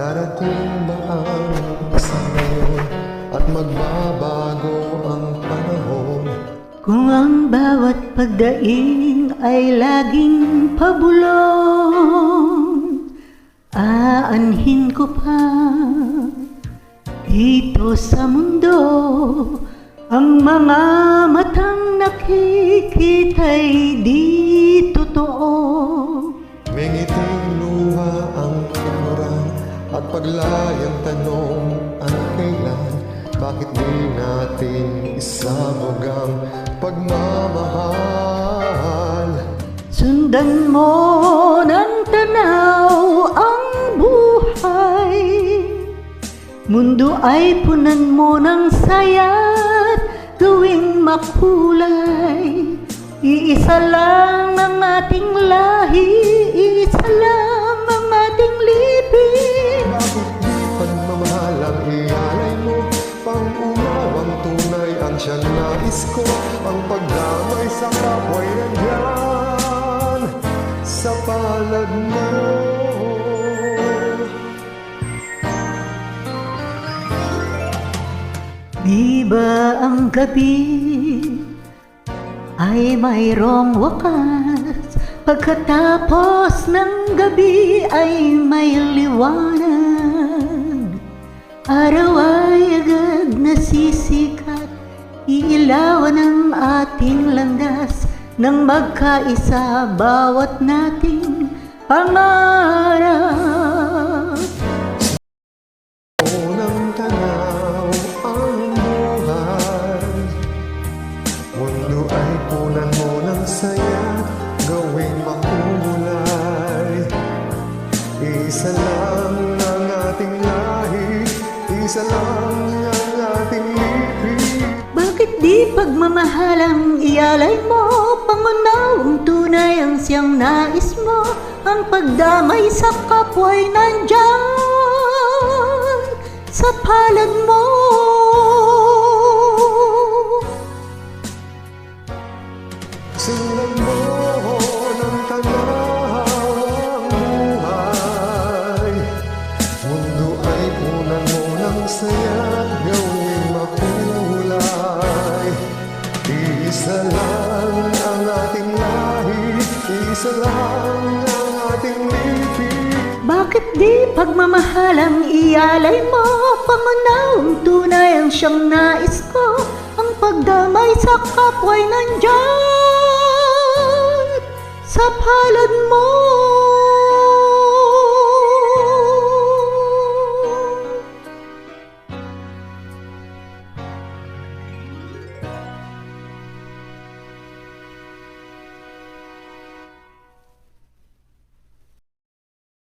Darating ba ang isang ngayon at magbabago ang panahon? Kung ang bawat pagdaing ay laging pabulong, aanhin ko pa dito sa mundo ang mga matang nakikita'y di totoo. May ngiting luha ang orang at paglayang tanong ang kailan. Bakit di natin isabog ang pagmamahal? Sundan mo ng tanaw ang buhay, mundo ay punan mo ng saya't gawing makulay. Iisa lang ang ating lahi, iisa lang ang ating libing. Bakit di pagmamahal ang ialay mo? Pang-unawang tunay ang siyang nais ko. Ang pagdamay sa kapwa'y nandyan sa palad mo. Di ba ang gabi ay mayroong wakas? Pagkatapos ng gabi ay may liwanag. Araw ay agad nasisikat, iilawan ang ating landas nang magkaisa bawat nating pangarap. Unang tanaw ang buhay, mundo ay punan mo ng saya, gawing makulay. Isa lang ang ating lahi, isa lang ang ating libig. Bakit di pagmamahal ang ialay mo? Pangunawang tunay ang siyang nais mo. Ang pagdamay sa kapwa'y nandyan sa palad mo. Sundan mo ng tanaw ang buhay, mundo ay punan mo ng saya, gawing makulay. Isa lang ang ating lahi, isa lang ang ating libig. Bakit di pagmamahal ang ialay mo? Pangunawang tunay ang siyang nais ko. Ang pagdamay sa kapwa'y nandyan sa palad mo.